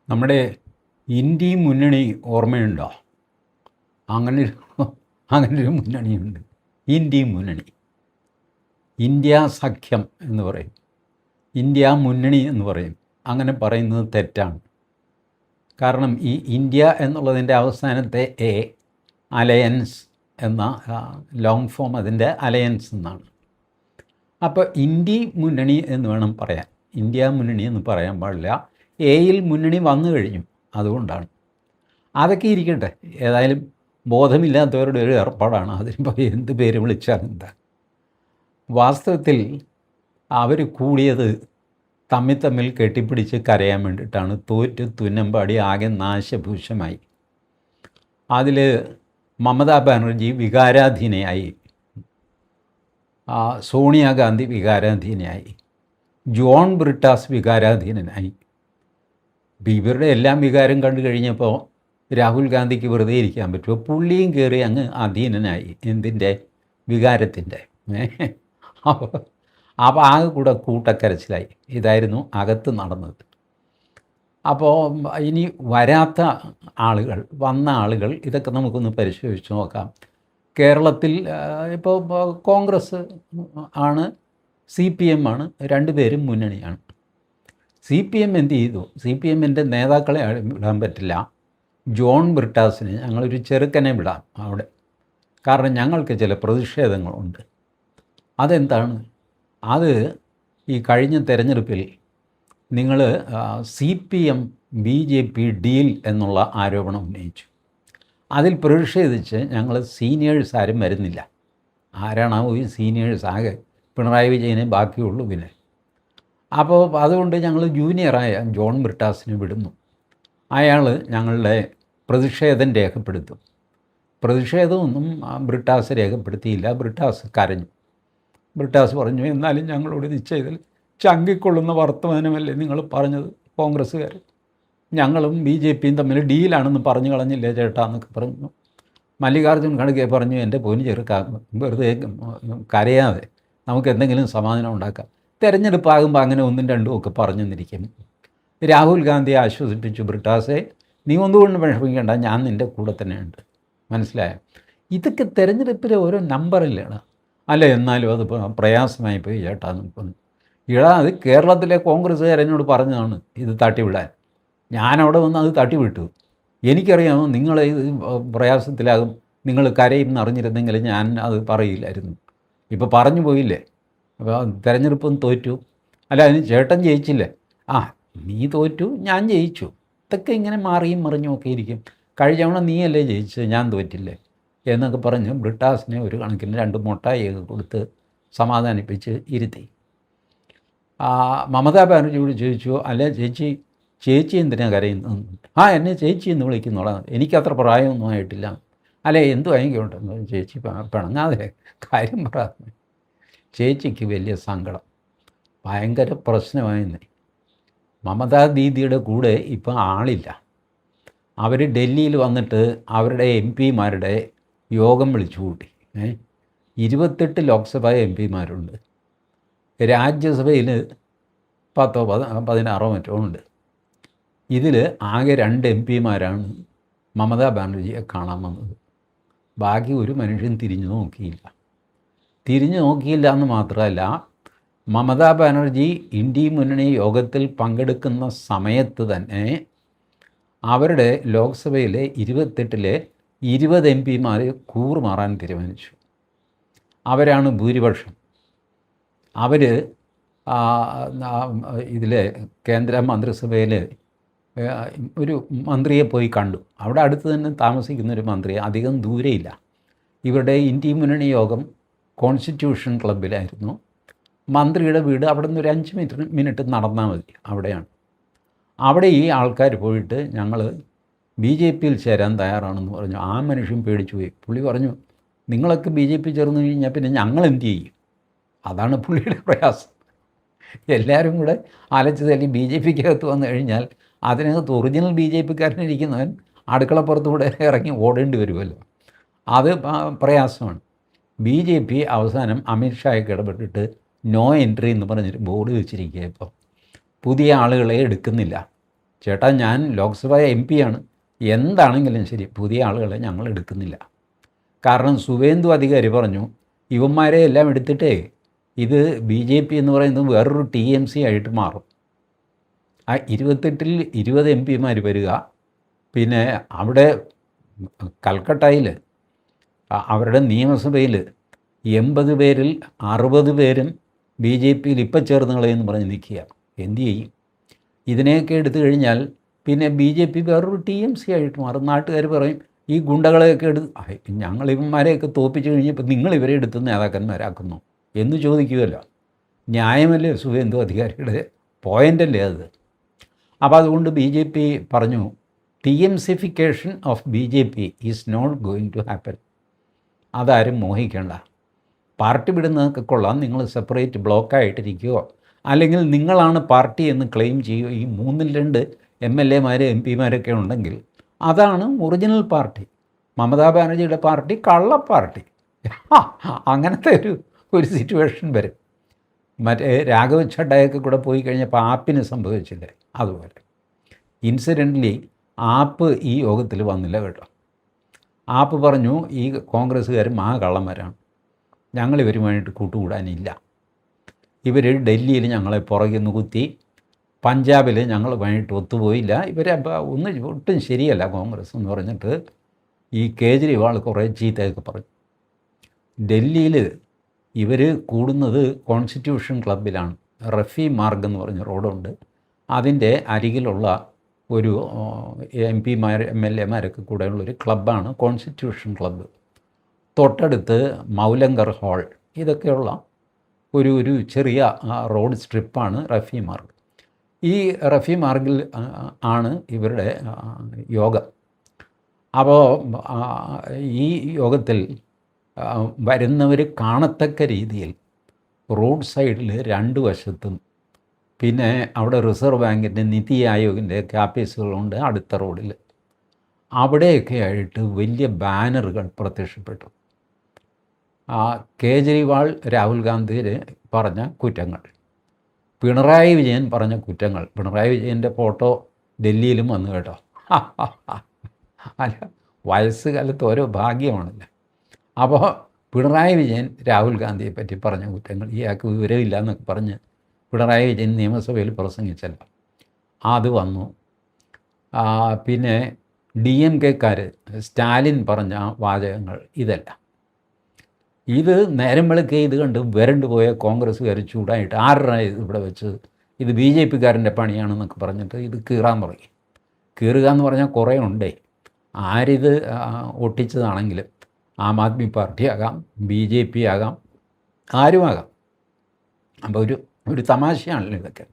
നമ്മുടെ ഇന്ത്യ മുന്നണി ഓർമ്മയുണ്ടോ? അങ്ങനെ അങ്ങനൊരു മുന്നണിയുണ്ട്, ഇന്ത്യ മുന്നണി. ഇന്ത്യ സഖ്യം എന്ന് പറയും, ഇന്ത്യ മുന്നണി എന്ന് പറയും. അങ്ങനെ പറയുന്നത് തെറ്റാണ്. കാരണം ഈ ഇന്ത്യ എന്നുള്ളതിൻ്റെ അവസാനത്തെ എ, അലയൻസ് എന്ന ലോങ് ഫോം അതിൻ്റെ അലയൻസ് എന്നാണ്. അപ്പോൾ ഇന്ത്യ മുന്നണി എന്ന് വേണം പറയാൻ, ഇന്ത്യ മുന്നണി എന്ന് പറയാൻ പാടില്ല. എയിൽ മുന്നണി വന്നു കഴിഞ്ഞു, അതുകൊണ്ടാണ്. അതൊക്കെ ഇരിക്കട്ടെ, ഏതായാലും ബോധമില്ലാത്തവരുടെ ഒരു ഏർപ്പാടാണ്. അതിനിപ്പോൾ എന്ത് പേര് വിളിച്ചാൽ എന്താ? വാസ്തവത്തിൽ അവർ കൂടിയത് തമ്മിൽ കെട്ടിപ്പിടിച്ച് കരയാൻ വേണ്ടിയിട്ടാണ്. തോറ്റ് തുന്നമ്പാടി ആകെ നാശഭൂഷമായി. അതിൽ മമതാ ബാനർജി വികാരാധീനയായി, സോണിയാഗാന്ധി വികാരാധീനയായി, ജോൺ ബ്രിട്ടാസ് വികാരാധീനനായി. ഇവരുടെ എല്ലാം വികാരം കണ്ടു കഴിഞ്ഞപ്പോൾ രാഹുൽ ഗാന്ധിക്ക് വെറുതെ ഇരിക്കാൻ പറ്റുമോ? പുള്ളിയും കയറി അങ്ങ് അധീനനായി, എന്തിൻ്റെ? വികാരത്തിൻ്റെ. അപ്പോൾ ആകെ കൂടെ കൂട്ടക്കരച്ചിലായി. ഇതായിരുന്നു അകത്ത് നടന്നത്. അപ്പോൾ ഇനി വരാത്ത ആളുകൾ, വന്ന ആളുകൾ, ഇതൊക്കെ നമുക്കൊന്ന് പരിശോധിച്ച് നോക്കാം. കേരളത്തിൽ ഇപ്പോൾ കോൺഗ്രസ് ആണ്, CPM ആണ്, രണ്ടുപേരും മുന്നണിയാണ്. CPM എന്ത് ചെയ്തു? CPMൻ്റെ നേതാക്കളെ വിടാൻ പറ്റില്ല. ജോൺ ബ്രിട്ടാസിന് ഞങ്ങളൊരു ചെറുക്കനെ വിടാം അവിടെ, കാരണം ഞങ്ങൾക്ക് ചില പ്രതിഷേധങ്ങളുണ്ട്. അതെന്താണ്? അത് ഈ കഴിഞ്ഞ തെരഞ്ഞെടുപ്പിൽ നിങ്ങൾ CPM BJP ഡീൽ എന്നുള്ള ആരോപണം ഉന്നയിച്ചു. അതിൽ പ്രതിഷേധിച്ച് ഞങ്ങൾ സീനിയേഴ്സ് ആരും വരുന്നില്ല. ആരാണാവോ ഈ സീനിയേഴ്സ്? ആകെ പിണറായി വിജയനെ ബാക്കിയുള്ളൂ. പിന്നെ അപ്പോൾ അതുകൊണ്ട് ഞങ്ങൾ ജൂനിയറായ ജോൺ ബ്രിട്ടാസിനെ വിടുന്നു. അയാൾ ഞങ്ങളുടെ പ്രതിഷേധം രേഖപ്പെടുത്തും. പ്രതിഷേധമൊന്നും ബ്രിട്ടാസ് രേഖപ്പെടുത്തിയില്ല. ബ്രിട്ടാസ് കരഞ്ഞു. ബ്രിട്ടാസ് പറഞ്ഞു, എന്നാലും ഞങ്ങളോട് ഇത് ചെയ്തതിൽ ചങ്കിക്കൊള്ളുന്ന വർത്തമാനമല്ലേ നിങ്ങൾ പറഞ്ഞത് കോൺഗ്രസ്സുകാർ? ഞങ്ങളും BJPയും തമ്മിൽ ഡീലാണെന്ന് പറഞ്ഞു കളഞ്ഞില്ലേ ചേട്ടാ എന്നൊക്കെ പറഞ്ഞു. മല്ലികാർജ്ജുൻ ഖാർഗെ പറഞ്ഞു, എൻ്റെ പൊന്നു ചെറുക്കാൻ വെറുതെ കരയാതെ നമുക്ക് എന്തെങ്കിലും സമാധാനം ഉണ്ടാക്കാം. തെരഞ്ഞെടുപ്പാകുമ്പോൾ അങ്ങനെ ഒന്നും രണ്ടും ഒക്കെ പറഞ്ഞു തന്നിരിക്കും. രാഹുൽ ഗാന്ധിയെ ആശ്വസിപ്പിച്ചു, ബ്രിട്ടാസെ നീ ഒന്നുകൊണ്ട് വിഷമിക്കേണ്ട, ഞാൻ നിൻ്റെ കൂടെ തന്നെയുണ്ട്. മനസ്സിലായോ? ഇതൊക്കെ തെരഞ്ഞെടുപ്പിലെ ഓരോ നമ്പറില്ലാണ്. അല്ല, എന്നാലും അത് പ്രയാസമായി പോയി ചേട്ടാ എന്ന് പറഞ്ഞു. അത് കേരളത്തിലെ കോൺഗ്രസ്സുകാരെന്നോട് പറഞ്ഞതാണ് ഇത് തട്ടിവിടാൻ. ഞാനവിടെ വന്ന് അത് തട്ടിവിട്ടു. എനിക്കറിയാമോ നിങ്ങളെ ഇത് പ്രയാസത്തിലാകും, നിങ്ങൾ കരയും എന്നറിഞ്ഞിരുന്നെങ്കിൽ ഞാൻ അത് പറയില്ലായിരുന്നു. ഇപ്പോൾ പറഞ്ഞു പോയില്ലേ? അപ്പോൾ തെരഞ്ഞെടുപ്പും തോറ്റു. അല്ല, അതിന് ചേട്ടൻ ജയിച്ചില്ലേ? നീ തോറ്റു, ഞാൻ ജയിച്ചു. ഇതൊക്കെ ഇങ്ങനെ മാറിയും മറിഞ്ഞും ഒക്കെ ഇരിക്കും. കഴിഞ്ഞ തവണ നീയല്ലേ ജയിച്ചത്, ഞാൻ തോറ്റില്ലേ എന്നൊക്കെ പറഞ്ഞ് ബ്രിട്ടാസിനെ ഒരു കണക്കിന് 2 മുട്ടായിയൊക്കെ കൊടുത്ത് സമാധാനിപ്പിച്ച് ഇരുത്തി. മമതാ ബാനർജിയോട് ചോദിച്ചു, അല്ല ചേച്ചി എന്തിനാണ് കരയുന്നത്? എന്നെ ചേച്ചി എന്ന് വിളിക്കുന്നോളാം, എനിക്കത്ര പ്രായമൊന്നും ആയിട്ടില്ല. അല്ലേ, എന്തു വാങ്ങിക്കൊണ്ടെന്ന് ചേച്ചി പിണങ്ങാതെ കാര്യം പറയാതെ. ചേച്ചിക്ക് വലിയ സങ്കടം, ഭയങ്കര പ്രശ്നമായിരുന്നേ. മമതാ ദീദിയുടെ കൂടെ ഇപ്പം ആളില്ല. അവർ ഡൽഹിയിൽ വന്നിട്ട് അവരുടെ MP-മാരുടെ യോഗം വിളിച്ചു കൂട്ടി. 28 ലോക്സഭാ MP-മാരുണ്ട്. രാജ്യസഭയിൽ 10-16 മറ്റോ ഉണ്ട്. ഇതിൽ ആകെ 2 MP-മാരാണ് മമതാ ബാനർജിയെ കാണാൻ വന്നത്. ബാക്കി ഒരു മനുഷ്യൻ തിരിഞ്ഞു നോക്കിയില്ല എന്ന് മാത്രമല്ല, മമതാ ബാനർജി ഇന്ത്യ മുന്നണി യോഗത്തിൽ പങ്കെടുക്കുന്ന സമയത്ത് തന്നെ അവരുടെ ലോക്സഭയിലെ 28-ലെ 20 MP-മാർ കൂറുമാറാൻ തീരുമാനിച്ചു. അവരാണ് ഭൂരിപക്ഷം. അവർ ഇതിലെ കേന്ദ്ര മന്ത്രിസഭയിൽ ഒരു മന്ത്രിയെ പോയി കണ്ടു. അവിടെ അടുത്ത് തന്നെ താമസിക്കുന്നൊരു മന്ത്രി, അധികം ദൂരെയില്ല. ഇവരുടെ ഇന്ത്യ മുന്നണി യോഗം കോൺസ്റ്റിറ്റ്യൂഷൻ ക്ലബ്ബിലായിരുന്നു. മന്ത്രിയുടെ വീട് അവിടെ നിന്ന് ഒരു 5 മിനിറ്റ് നടന്നാൽ മതി, അവിടെയാണ്. അവിടെ ഈ ആൾക്കാർ പോയിട്ട് ഞങ്ങൾ BJPയിൽ ചേരാൻ തയ്യാറാണെന്ന് പറഞ്ഞു. ആ മനുഷ്യൻ പേടിച്ചു പോയി. പുള്ളി പറഞ്ഞു, നിങ്ങളൊക്കെ BJP ചേർന്ന് കഴിഞ്ഞാൽ പിന്നെ ഞങ്ങൾ എന്ത് ചെയ്യും? അതാണ് പുള്ളിയുടെ പ്രയാസം. എല്ലാവരും കൂടെ അലച്ച് തല്ലി BJPക്കകത്ത് വന്നു കഴിഞ്ഞാൽ അതിനകത്ത് ഒറിജിനൽ BJPക്കാരനിരിക്കുന്നവൻ അടുക്കളപ്പുറത്തൂടെ ഇറങ്ങി ഓടേണ്ടി വരുമല്ലോ. അത് പ്രയാസമാണ്. BJP അവസാനം അമിത്ഷായൊക്കെ ഇടപെട്ടിട്ട് നോ എൻട്രി എന്ന് പറഞ്ഞൊരു ബോർഡ് വെച്ചിരിക്കുക. ഇപ്പോൾ പുതിയ ആളുകളെ എടുക്കുന്നില്ല. ചേട്ടാ ഞാൻ ലോക്സഭ MP ആണ്, എന്താണെങ്കിലും ശരി പുതിയ ആളുകളെ ഞങ്ങൾ എടുക്കുന്നില്ല. കാരണം സുവേന്ദു അധികാരി പറഞ്ഞു ഇവന്മാരെ എല്ലാം എടുത്തിട്ടേ ഇത് BJP എന്ന് പറയുന്നത് വേറൊരു TMC ആയിട്ട് മാറും. ആ 28-ൽ 20 MP വരിക, പിന്നെ അവിടെ കൽക്കട്ടയിൽ അവരുടെ നിയമസഭയിൽ 80 പേരിൽ 60 പേരും BJPയിൽ ഇപ്പം ചേർന്ന് കളയെന്ന് പറഞ്ഞ് നിൽക്കുക. എന്തു ചെയ്യും? ഇതിനെയൊക്കെ എടുത്തു കഴിഞ്ഞാൽ പിന്നെ BJP വേറൊരു TMC ആയിട്ട് മാറും. നാട്ടുകാർ പറയും ഈ ഗുണ്ടകളെയൊക്കെ ഞങ്ങൾ ഇവന്മാരെയൊക്കെ തോപ്പിച്ച് കഴിഞ്ഞപ്പോൾ നിങ്ങൾ ഇവരെ എടുത്ത് നേതാക്കന്മാരാക്കുന്നു എന്ന് ചോദിക്കുമല്ലോ. ന്യായമല്ലേ സുവേന്ദു അധികാരിയുടെ പോയിൻ്റല്ലേ അത്? അപ്പോൾ അതുകൊണ്ട് BJP പറഞ്ഞു TMCification of BJP is not going to happen. അതാരും മോഹിക്കേണ്ട. പാർട്ടി വിടുന്നതൊക്കെ കൊള്ളാം, നിങ്ങൾ സെപ്പറേറ്റ് ബ്ലോക്കായിട്ടിരിക്കുകയോ അല്ലെങ്കിൽ നിങ്ങളാണ് പാർട്ടി എന്ന് ക്ലെയിം ചെയ്യുകയോ. ഈ 2 MLA-മാർ MP-മാരൊക്കെ ഉണ്ടെങ്കിൽ അതാണ് ഒറിജിനൽ പാർട്ടി. മമതാ ബാനർജിയുടെ പാർട്ടി കള്ള പാർട്ടി. അങ്ങനത്തെ ഒരു സിറ്റുവേഷൻ വരും. മറ്റേ രാഘവ് ചഡ്ഡയൊക്കെ കൂടെ പോയി കഴിഞ്ഞപ്പോൾ ആപ്പിന് സംഭവിച്ചില്ലേ, അതുപോലെ. ഇൻസിഡൻ്റലി ആപ്പ് ഈ യോഗത്തിൽ വന്നില്ല കേട്ടോ. ആപ്പ് പറഞ്ഞു ഈ കോൺഗ്രസ്സുകാർ മഹാകള്ളന്മാരാണ്, ഞങ്ങൾ ഇവരുമായിട്ട് കൂട്ടുകൂടാനില്ല. ഇവർ ഡൽഹിയിൽ ഞങ്ങളെ പുറകിൽ നിന്ന് കുത്തി, പഞ്ചാബിൽ ഞങ്ങളുമായിട്ട് ഒത്തുപോയില്ല, ഇവരെ ഒട്ടും ശരിയല്ല കോൺഗ്രസ് എന്ന് പറഞ്ഞിട്ട് ഈ കേജ്രിവാൾ കുറേ ചീത്തയൊക്കെ പറഞ്ഞു. ഡൽഹിയിൽ ഇവർ കൂടുന്നത് കോൺസ്റ്റിറ്റ്യൂഷൻ ക്ലബ്ബിലാണ്. റഫി മാർഗ് എന്ന് പറഞ്ഞ റോഡുണ്ട്, അതിൻ്റെ അരികിലുള്ള ഒരു MP-മാർ MLA-മാരൊക്കെ കൂടെയുള്ളൊരു ക്ലബ്ബാണ് കോൺസ്റ്റിറ്റ്യൂഷൻ ക്ലബ്ബ്. തൊട്ടടുത്ത് മൗലങ്കർ ഹാൾ, ഇതൊക്കെയുള്ള ഒരു ചെറിയ റോഡ് സ്ട്രിപ്പാണ് റഫി മാർഗ്. ഈ റഫി മാർഗിൽ ആണ് ഇവരുടെ യോഗം. അപ്പോൾ ഈ യോഗത്തിൽ വരുന്നവർ കാണത്തക്ക രീതിയിൽ റോഡ് സൈഡിൽ 2 വശത്തും, പിന്നെ അവിടെ റിസർവ് ബാങ്കിൻ്റെ നിതി ആയോഗിൻ്റെ ഒക്കെ ആഫീസുകളുണ്ട് അടുത്ത റോഡിൽ. അവിടെയൊക്കെ ആയിട്ട് വലിയ ബാനറുകൾ പ്രത്യക്ഷപ്പെട്ടു. കേജ്രിവാൾ രാഹുൽ ഗാന്ധി പറഞ്ഞ കുറ്റങ്ങൾ, പിണറായി വിജയൻ പറഞ്ഞ കുറ്റങ്ങൾ. പിണറായി വിജയൻ്റെ ഫോട്ടോ ഡൽഹിയിലും വന്നു കേട്ടോ. അല്ല, വയസ്സുകാലത്ത് ഓരോ ഭാഗ്യമാണല്ലോ. അപ്പോൾ പിണറായി വിജയൻ രാഹുൽ ഗാന്ധിയെ പറ്റി പറഞ്ഞ കുറ്റങ്ങൾ, ഇയാൾക്ക് വിവരമില്ല എന്നൊക്കെ പറഞ്ഞ് പിണറായി വിജയൻ നിയമസഭയിൽ പ്രസംഗിച്ചല്ലോ, അത് വന്നു. പിന്നെ DMK-ക്കാർ സ്റ്റാലിൻ പറഞ്ഞ വാചകങ്ങൾ, ഇതല്ല. ഇത് നേരം വെളുക്കെ ഇത് കണ്ട് വരണ്ടു പോയ കോൺഗ്രസ്സുകാർ ചൂടായിട്ട് ആരുടെ ഇവിടെ വെച്ച് ഇത് BJP-ക്കാരൻ്റെ പണിയാണെന്നൊക്കെ പറഞ്ഞിട്ട് ഇത് കീറാൻ തുടങ്ങി. കീറുക എന്ന് പറഞ്ഞാൽ കുറേ ഉണ്ടേ. ആരിത് ഒട്ടിച്ചതാണെങ്കിലും ആം ആദ്മി പാർട്ടി ആകാം, BJP ആകാം, ആരുമാകാം. അപ്പോൾ ഒരു തമാശയാണല്ലോ ഇതൊക്കെ.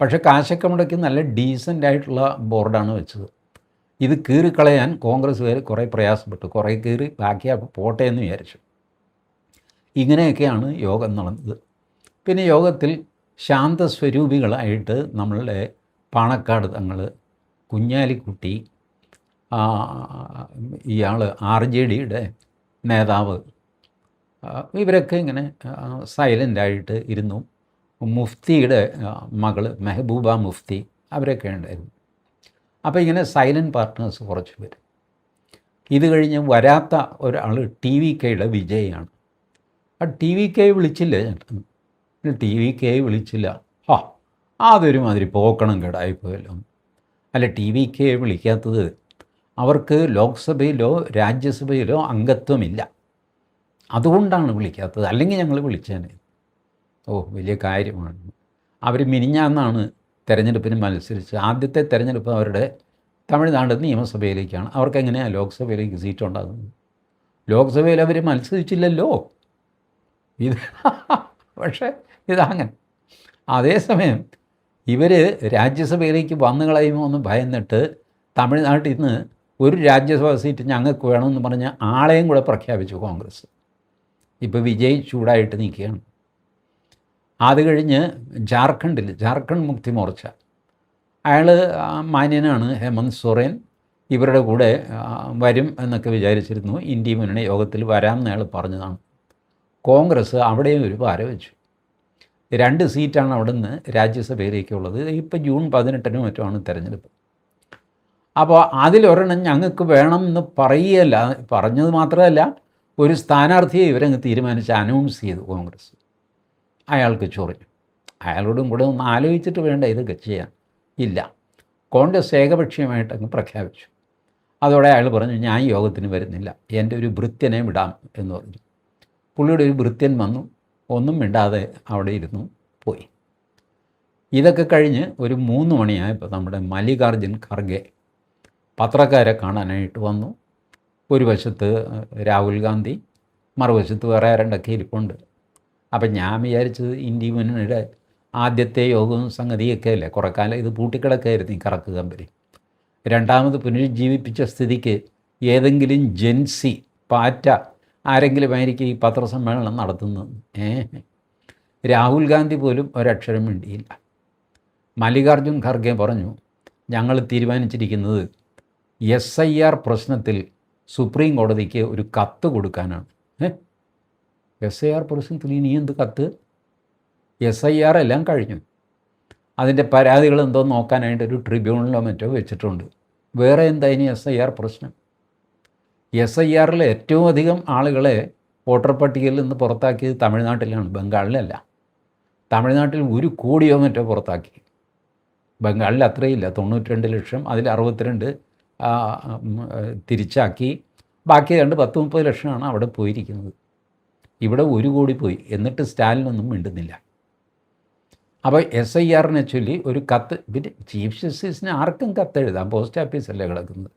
പക്ഷേ കാശൊക്കെ മുടക്കി നല്ല ഡീസൻ്റായിട്ടുള്ള ബോർഡാണ് വെച്ചത്. ഇത് കീറിക്കളയാൻ കോൺഗ്രസ്സുകാർ കുറേ പ്രയാസപ്പെട്ടു. കുറേ കീറി ബാക്കിയാൽ പോട്ടെ എന്ന് വിചാരിച്ചു. ഇങ്ങനെയൊക്കെയാണ് യോഗം നടന്നത്. പിന്നെ യോഗത്തിൽ ശാന്തസ്വരൂപികളായിട്ട് നമ്മളുടെ പാണക്കാട് തങ്ങൾ, കുഞ്ഞാലിക്കുട്ടി, ഇയാൾ RJDയുടെ നേതാവ്, ഇവരൊക്കെ ഇങ്ങനെ സൈലൻ്റായിട്ട് ഇരുന്നു. മുഫ്തിയുടെ മകൾ മെഹബൂബ മുഫ്തി, അവരൊക്കെ ഉണ്ടായിരുന്നു. അപ്പോൾ ഇങ്ങനെ സൈലൻറ്റ് പാർട്ട്നേഴ്സ് കുറച്ച് പേര്. ഇത് കഴിഞ്ഞ് വരാത്ത ഒരാൾ TVKയുടെ വിജയാണ്. ആ TVK വിളിച്ചില്ല ചേട്ടൻ, TVK വിളിച്ചില്ല. അതൊരുമാതിരി പോക്കണം കേടായിപ്പോയല്ലോ. അല്ല, TVK വിളിക്കാത്തത് അവർക്ക് ലോക്സഭയിലോ രാജ്യസഭയിലോ അംഗത്വമില്ല, അതുകൊണ്ടാണ് വിളിക്കാത്തത്. അല്ലെങ്കിൽ ഞങ്ങൾ വിളിച്ചേനെ. വലിയ കാര്യമാണ്. അവർ മിനിഞ്ഞാന്നാണ് തെരഞ്ഞെടുപ്പിന് മത്സരിച്ച്. ആദ്യത്തെ തെരഞ്ഞെടുപ്പ് അവരുടെ തമിഴ്നാട് നിയമസഭയിലേക്കാണ്. അവർക്ക് എങ്ങനെയാണ് ലോക്സഭയിലേക്ക് സീറ്റ് ഉണ്ടാകുന്നത്? ലോക്സഭയിൽ അവർ മത്സരിച്ചില്ലല്ലോ. ഇത് പക്ഷേ ഇതങ്ങനെ. അതേസമയം ഇവർ രാജ്യസഭയിലേക്ക് വന്നു കളയുമോ എന്ന് ഭയന്നിട്ട് തമിഴ്നാട്ടിൽ നിന്ന് ഒരു രാജ്യസഭാ സീറ്റ് ഞങ്ങൾക്ക് വേണമെന്ന് പറഞ്ഞ് ആളെയും കൂടെ പ്രഖ്യാപിച്ചു കോൺഗ്രസ്. ഇപ്പോൾ വിജയ് ചൂടായിട്ട് നിൽക്കുകയാണ്. അത് കഴിഞ്ഞ് ജാർഖണ്ഡ് മുക്തി മോർച്ച, അയാൾ മാന്യനാണ്, ഹേമന്ത് സോറൻ. ഇവരുടെ കൂടെ വരും എന്നൊക്കെ വിചാരിച്ചിരുന്നു. ഇന്ത്യ മുന്നണി യോഗത്തിൽ വരാമെന്ന് അയാൾ പറഞ്ഞതാണ്. കോൺഗ്രസ് അവിടെയും ഒരു പാര വെച്ചു. 2 സീറ്റാണ് അവിടെ നിന്ന് രാജ്യസഭയിലേക്കുള്ളത്. ഇപ്പോൾ ജൂൺ 18 മറ്റുമാണ് തെരഞ്ഞെടുപ്പ്. അപ്പോൾ അതിലൊരെണ്ണം ഞങ്ങൾക്ക് വേണമെന്ന് പറയുകയല്ല, പറഞ്ഞത് മാത്രമല്ല ഒരു സ്ഥാനാർത്ഥിയെ ഇവരങ്ങ് തീരുമാനിച്ച് അനൗൺസ് ചെയ്തു കോൺഗ്രസ്. അയാൾക്ക് ചൊറിഞ്ഞു. അയാളോടും കൂടെ ഒന്ന് ആലോചിച്ചിട്ട് വേണ്ട ഇതൊക്കെ ചെയ്യാൻ. ഇല്ല, കോൺഗ്രസ് ഏകപക്ഷീയമായിട്ടങ്ങ് പ്രഖ്യാപിച്ചു. അതോടെ അയാൾ പറഞ്ഞു, ഞാൻ യോഗത്തിന് വരുന്നില്ല, എൻ്റെ ഒരു ഭൃത്യനെ വിടാം എന്ന് പറഞ്ഞു. പുള്ളിയുടെ ഒരു ഭൃത്യൻ വന്നു, ഒന്നും മിണ്ടാതെ അവിടെ ഇരുന്നു പോയി. ഇതൊക്കെ കഴിഞ്ഞ് ഒരു 3 മണിയായപ്പോൾ നമ്മുടെ മല്ലികാർജുൻ ഖർഗെ പത്രക്കാരെ കാണാനായിട്ട് വന്നു. ഒരു വശത്ത് രാഹുൽ ഗാന്ധി, മറുവശത്ത് വേറെ ആരണ്ടൊക്കെ ഇരിപ്പുണ്ട്. അപ്പം ഞാൻ വിചാരിച്ചത് ഇന്ത്യ മുന്നണിയുടെ ആദ്യത്തെ യോഗവും സംഗതിയൊക്കെ അല്ലേ, കുറേ കാലം ഇത് പൂട്ടിക്കിടക്കായിരുന്നു ഈ കറക്ക് കമ്പനി. രണ്ടാമത് പുനരുജ്ജീവിപ്പിച്ച സ്ഥിതിക്ക് ഏതെങ്കിലും ജെൻസി പാറ്റ ആരെങ്കിലും ആയിരിക്കും ഈ പത്രസമ്മേളനം നടത്തുന്നത്. രാഹുൽ ഗാന്ധി പോലും ഒരക്ഷരം മിണ്ടിയില്ല. മല്ലികാർജുൻ ഖർഗെ പറഞ്ഞു, ഞങ്ങൾ തീരുമാനിച്ചിരിക്കുന്നത് SIR പ്രശ്നത്തിൽ സുപ്രീം കോടതിക്ക് ഒരു കത്ത് കൊടുക്കാനാണ്. SIR പ്രശ്നത്തിൽ ഇനി എന്ത് കത്ത്? SIR എല്ലാം കഴിഞ്ഞു. അതിൻ്റെ പരാതികൾ എന്തോ നോക്കാനായിട്ട് ഒരു ട്രിബ്യൂണലോ മറ്റോ വെച്ചിട്ടുണ്ട്. വേറെ എന്താ ഇനി SIR പ്രശ്നം? SIRൽ ഏറ്റവും അധികം ആളുകളെ വോട്ടർ പട്ടികയിൽ നിന്ന് പുറത്താക്കിയത് തമിഴ്നാട്ടിലാണ്, ബംഗാളിലല്ല. തമിഴ്നാട്ടിൽ 1 കോടിയോ മറ്റോ പുറത്താക്കി. ബംഗാളിൽ അത്രയില്ല, 92 ലക്ഷം. അതിൽ 62 തിരിച്ചാക്കി. ബാക്കി 10-30 ലക്ഷമാണ് അവിടെ പോയിരിക്കുന്നത്. ഇവിടെ 1 കോടി പോയി. എന്നിട്ട് സ്റ്റാലിനൊന്നും മിണ്ടുന്നില്ല. അപ്പോൾ SIRനെ ചൊല്ലി ഒരു കത്ത്. പിന്നെ ചീഫ് ജസ്റ്റിസിന് ആർക്കും കത്തെഴുതാം, പോസ്റ്റ് ഓഫീസല്ലേ കിടക്കുന്നത്.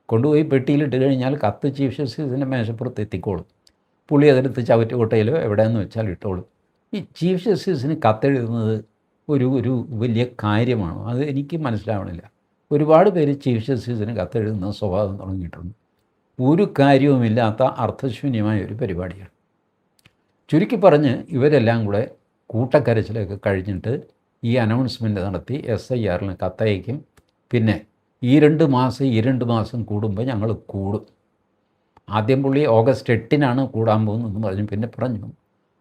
കൊണ്ടുപോയി പെട്ടിയിലിട്ട് കഴിഞ്ഞാൽ കത്ത് ചീഫ് ജസ്റ്റിസിൻ്റെ മേശപ്പുറത്ത് എത്തിക്കോളും. പുള്ളി അതെടുത്ത് ചവറ്റുകൊട്ടയിലോ എവിടെയെന്ന് വെച്ചാൽ ഇട്ടോളും. ഈ ചീഫ് ജസ്റ്റിസിന് കത്തെഴുതുന്നത് ഒരു വലിയ കാര്യമാണ്. അത് എനിക്ക് മനസ്സിലാവണില്ല. ഒരുപാട് പേര് ചീഫ് ജസ്റ്റിസിന് കത്തെഴുതുന്ന സ്വഭാവം തുടങ്ങിയിട്ടുണ്ട്. ഒരു കാര്യവുമില്ലാത്ത അർത്ഥശൂന്യമായ ഒരു പരിപാടിയാണ്. ചുരുക്കി പറഞ്ഞ് ഇവരെല്ലാം കൂടെ കൂട്ടക്കരച്ചിലൊക്കെ കഴിഞ്ഞിട്ട് ഈ അനൗൺസ്മെൻറ്റ് നടത്തി SIRന് കത്തയക്കും. പിന്നെ ഈ 2 മാസം കൂടുമ്പോൾ ഞങ്ങൾ കൂടും. ആദ്യം പുള്ളി ഓഗസ്റ്റ് 8-നാണ് കൂടാൻ പോകുന്നതെന്ന് പറഞ്ഞു. പിന്നെ പറഞ്ഞു,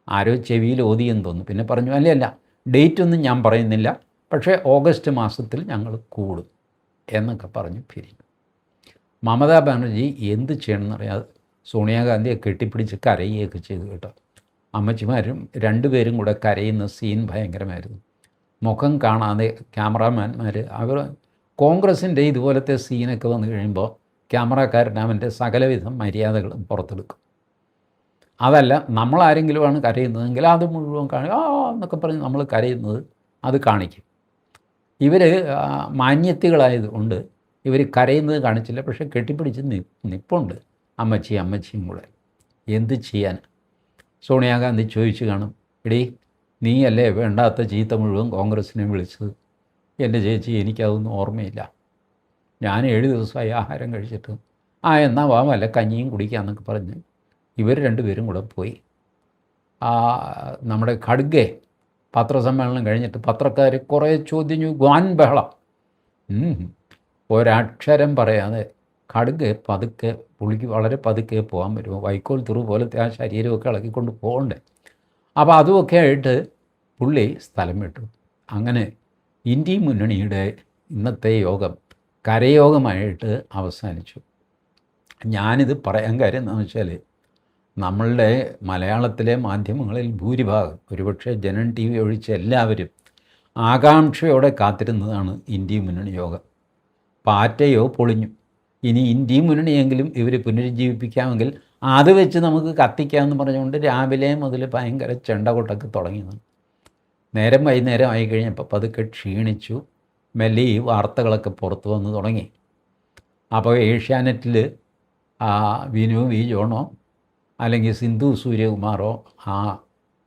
ആരോ ചെവിയിൽ ഓതിയെന്ന് തോന്നുന്നു. പിന്നെ പറഞ്ഞു, അല്ല ഡേറ്റൊന്നും ഞാൻ പറയുന്നില്ല, പക്ഷേ ഓഗസ്റ്റ് മാസത്തിൽ ഞങ്ങൾ കൂടും എന്നൊക്കെ പറഞ്ഞ് പിരിഞ്ഞു. മമതാ ബാനർജി എന്ത് ചെയ്യണമെന്നറിയാതെ സോണിയാഗാന്ധിയെ കെട്ടിപ്പിടിച്ച് കരയുകയൊക്കെ ചെയ്തു കേട്ടോ. അമ്മച്ചിമാരും 2 പേരും കൂടെ കരയുന്ന സീൻ ഭയങ്കരമായിരുന്നു. മുഖം കാണാതെ ക്യാമറാമാന്മാർ അവർ കോൺഗ്രസിൻ്റെ ഇതുപോലത്തെ സീനൊക്കെ വന്നു കഴിയുമ്പോൾ ക്യാമറക്കാരൻ അവൻ്റെ സകലവിധം മര്യാദകളും പുറത്തെടുക്കും. അതല്ല, നമ്മളാരെങ്കിലുമാണ് കരയുന്നതെങ്കിൽ അത് മുഴുവൻ എന്നൊക്കെ പറഞ്ഞ് നമ്മൾ കരയുന്നത് അത് കാണിക്കും. ഇവർ മാന്യത്തികളായതുകൊണ്ട് ഇവർ കരയുന്നത് കാണിച്ചില്ല, പക്ഷേ കെട്ടിപ്പിടിച്ച് നിപ്പുണ്ട് അമ്മച്ചിയും കൂടെ. എന്ത് ചെയ്യാൻ? സോണിയാഗാന്ധി ചോദിച്ചു കാണും, എടീ നീയല്ലേ വേണ്ടാത്ത ചീത്ത മുഴുവൻ കോൺഗ്രസിനെ വിളിച്ചത്? എൻ്റെ ചേച്ചി, എനിക്കതൊന്നും ഓർമ്മയില്ല. ഞാൻ 7 ദിവസമായി ആഹാരം കഴിച്ചിട്ട്. എന്നാൽ വല്ല കഞ്ഞിയും കുടിക്കാമെന്നൊക്കെ പറഞ്ഞ് ഇവർ 2 പേരും കൂടെ പോയി. നമ്മുടെ ഖഡ്ഗെ പത്രസമ്മേളനം കഴിഞ്ഞിട്ട് പത്രക്കാർ കുറേ ചോദ്യം, ഗ്വാൻ ബഹളം. ഒരക്ഷരം പറയാതെ ഖഡ്ഗെ പതുക്കെ, പുള്ളിക്ക് വളരെ പതുക്കെ പോകാൻ പറ്റുമോ, വൈക്കോൽ തുറു പോലത്തെ ആ ശരീരമൊക്കെ ഇളക്കിക്കൊണ്ട് പോകണ്ടേ. അപ്പോൾ അതുമൊക്കെ ആയിട്ട് പുള്ളി സ്ഥലം വിട്ടു. അങ്ങനെ ഇന്ത്യ മുന്നണിയുടെ ഇന്നത്തെ യോഗം കരയോഗമായിട്ട് അവസാനിച്ചു. ഞാനിത് പറയാൻ കാര്യം എന്താണെന്ന് വെച്ചാൽ, നമ്മളുടെ മലയാളത്തിലെ മാധ്യമങ്ങളിൽ ഭൂരിഭാഗം, ഒരുപക്ഷെ ജനൻ TV ഒഴിച്ച് എല്ലാവരും ആകാംക്ഷയോടെ കാത്തിരുന്നതാണ് ഇന്ത്യ മുന്നണി യോഗം. പാറ്റയോ പൊളിഞ്ഞു. ഇനി ഇന്ത്യ മുന്നണിയെങ്കിലും ഇവർ പുനരുജ്ജീവിപ്പിക്കാമെങ്കിൽ അത് വെച്ച് നമുക്ക് കത്തിക്കാമെന്ന് പറഞ്ഞുകൊണ്ട് രാവിലെ മുതൽ ഭയങ്കര ചെണ്ടകൊട്ടൊക്കെ തുടങ്ങിയതാണ്. നേരം വൈകുന്നേരം ആയി കഴിഞ്ഞപ്പോൾ പതുക്കെ ക്ഷീണിച്ചു. മെല്ലെ ഈ വാർത്തകളൊക്കെ പുറത്തു വന്ന് തുടങ്ങി. അപ്പോൾ ഏഷ്യാനെറ്റിൽ വിനു വി ജോണോ അല്ലെങ്കിൽ സിന്ധു സൂര്യകുമാറോ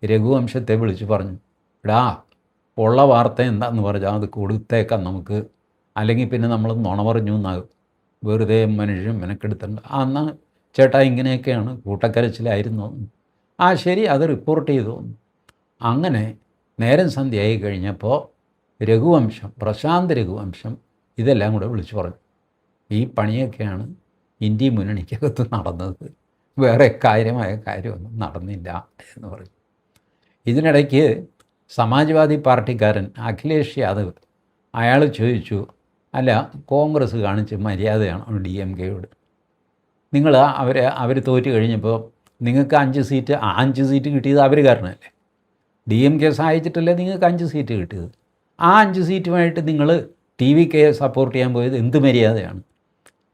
രഘുവംശത്തെ വിളിച്ച് പറഞ്ഞു, എടാ ഉള്ള വാർത്ത എന്താണെന്ന് പറഞ്ഞാൽ അത് കൊടുത്തേക്കാം നമുക്ക്, അല്ലെങ്കിൽ പിന്നെ നമ്മൾ നുണ പറഞ്ഞു എന്നാകും, വെറുതെ മനുഷ്യൻ മെനക്കെടുത്തണ്ട. എന്നാൽ ചേട്ടാ ഇങ്ങനെയൊക്കെയാണ്, കൂട്ടക്കരച്ചിലായിരുന്നു. ശരി, അത് റിപ്പോർട്ട് ചെയ്തു. അങ്ങനെ നേരം സന്ധ്യയായി കഴിഞ്ഞപ്പോൾ രഘുവംശം, പ്രശാന്ത് രഘുവംശം ഇതെല്ലാം കൂടെ വിളിച്ചു പറഞ്ഞു, ഈ പണിയൊക്കെയാണ് ഇന്ത്യ മുന്നണിക്കകത്ത് നടന്നത്, വേറെ കാര്യമായ കാര്യമൊന്നും നടന്നില്ല എന്ന് പറഞ്ഞു. ഇതിനിടയ്ക്ക് സമാജ്വാദി പാർട്ടിക്കാരൻ അഖിലേഷ് യാദവ് അയാൾ ചോദിച്ചു, അല്ല, കോൺഗ്രസ് കാണിച്ച മര്യാദയാണ് ഡി എം കെയോട്. നിങ്ങൾ അവർ തോറ്റ് കഴിഞ്ഞപ്പോൾ നിങ്ങൾക്ക് 5 സീറ്റ് 5 സീറ്റ് കിട്ടിയത് അവർ കാരണമല്ലേ. ഡി എം കെ സഹായിച്ചിട്ടല്ലേ നിങ്ങൾക്ക് 5 സീറ്റ് കിട്ടിയത്. ആ 5 സീറ്റുമായിട്ട് നിങ്ങൾ ടി വി കെയെ സപ്പോർട്ട് ചെയ്യാൻ പോയത് എന്ത് മര്യാദയാണ്?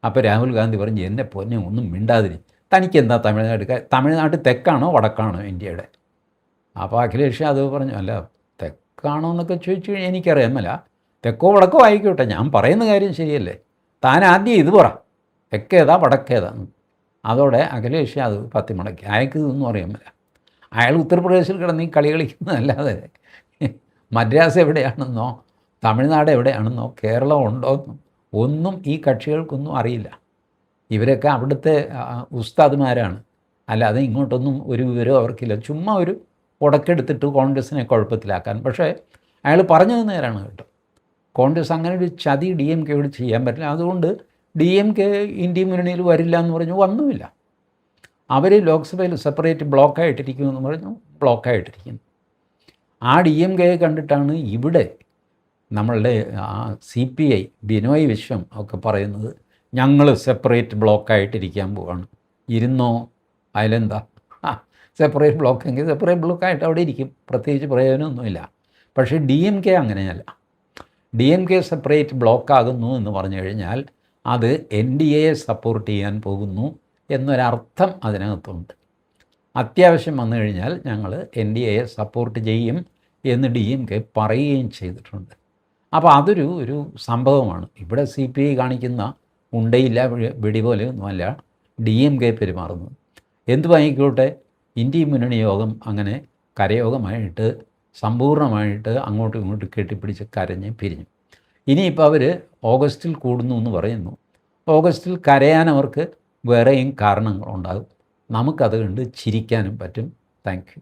അപ്പോൾ രാഹുൽ ഗാന്ധി പറഞ്ഞു, എന്നെ പൊന്നെ ഒന്നും മിണ്ടാതിരി, തനിക്കെന്താ തമിഴ്നാട് തെക്കാണോ വടക്കാണോ ഇന്ത്യയുടെ? അപ്പോൾ അഖിലേഷ് യാദവ് പറഞ്ഞു, അല്ല തെക്കാണോ എന്നൊക്കെ ചോദിച്ചു കഴിഞ്ഞാൽ എനിക്കറിയാമല്ല, തെക്കോ വടക്കോ ആയിക്കോട്ടെ, ഞാൻ പറയുന്ന കാര്യം ശരിയല്ലേ, താൻ ആദ്യം ഇത് പറ, തെക്കേതാ വടക്കേതാന്ന്. അതോടെ അഖിലേഷ് യാദവ് പത്തി മടക്കി. അയാൾക്ക് ഇതൊന്നും അറിയാമല്ല. അയാൾ ഉത്തർപ്രദേശിൽ കിടന്ന് ഈ കളി കളിക്കുന്നതല്ലാതെ മദ്രാസ് എവിടെയാണെന്നോ തമിഴ്നാട് എവിടെയാണെന്നോ കേരളം ഉണ്ടോയെന്നോ ഒന്നും ഈ കക്ഷികൾക്കൊന്നും അറിയില്ല. ഇവരൊക്കെ അവിടുത്തെ ഉസ്താദുമാരാണ്, അല്ലാതെ ഇങ്ങോട്ടൊന്നും ഒരു വിവരം അവർക്കില്ല. ചുമ്മാ ഒരു ഉടക്കെടുത്തിട്ട് കോൺഗ്രസിനെ കുഴപ്പത്തിലാക്കാൻ. പക്ഷേ അയാൾ പറഞ്ഞത് നേരാണ് കേട്ടോ. കോൺഗ്രസ് അങ്ങനെ ഒരു ചതി ഡി എം കെയോട് ചെയ്യാൻ പറ്റില്ല. അതുകൊണ്ട് ഡി എം കെ ഇന്ത്യ മുന്നണിയിൽ വരില്ല എന്ന് പറഞ്ഞു, വന്നുമില്ല. അവർ ലോക്സഭയിൽ സെപ്പറേറ്റ് ബ്ലോക്കായിട്ടിരിക്കുമെന്ന് പറഞ്ഞു, ബ്ലോക്കായിട്ടിരിക്കുന്നു. ആ ഡി എം കെയെ കണ്ടിട്ടാണ് ഇവിടെ നമ്മളുടെ CPI ബിനോയ് വിശ്വം ഒക്കെ പറയുന്നത്, ഞങ്ങൾ സെപ്പറേറ്റ് ബ്ലോക്കായിട്ടിരിക്കാൻ പോവാണ്. ഇരുന്നോ, അതിലെന്താ, സെപ്പറേറ്റ് ബ്ലോക്കെങ്കിൽ സെപ്പറേറ്റ് ബ്ലോക്കായിട്ട് അവിടെ ഇരിക്കും, പ്രത്യേകിച്ച് പ്രയോജനമൊന്നുമില്ല. പക്ഷേ ഡി എം കെ അങ്ങനെയല്ല. ഡി എം കെ സെപ്പറേറ്റ് ബ്ലോക്കാകുന്നു എന്ന് പറഞ്ഞു കഴിഞ്ഞാൽ അത് NDAയെ സപ്പോർട്ട് ചെയ്യാൻ പോകുന്നു എന്നൊരർത്ഥം അതിനകത്തുണ്ട്. അത്യാവശ്യം വന്നു കഴിഞ്ഞാൽ ഞങ്ങൾ NDAയെ സപ്പോർട്ട് ചെയ്യും എന്ന് ഡി എം കെ പറയുകയും ചെയ്തിട്ടുണ്ട്. അപ്പോൾ അതൊരു സംഭവമാണ്. ഇവിടെ CPI കാണിക്കുന്ന ഉണ്ടയില്ല വെടി പോലെയൊന്നുമല്ല ഡി എം കെ പെരുമാറുന്നത്. എന്തുമായിക്കോട്ടെ, ഇന്ത്യ മുന്നണി യോഗം അങ്ങനെ കരയോഗമായിട്ട് സമ്പൂർണ്ണമായിട്ട് അങ്ങോട്ടും ഇങ്ങോട്ടും കെട്ടിപ്പിടിച്ച് കരഞ്ഞ് പിരിഞ്ഞു. ഇനിയിപ്പോൾ അവർ ഓഗസ്റ്റിൽ കൂടുന്നു എന്ന് പറയുന്നു. ഓഗസ്റ്റിൽ കരയാൻ അവർക്ക് വേറെയും കാരണങ്ങളുണ്ടാകും. നമുക്കത് കണ്ട് ചിരിക്കാനും പറ്റും. Thank you.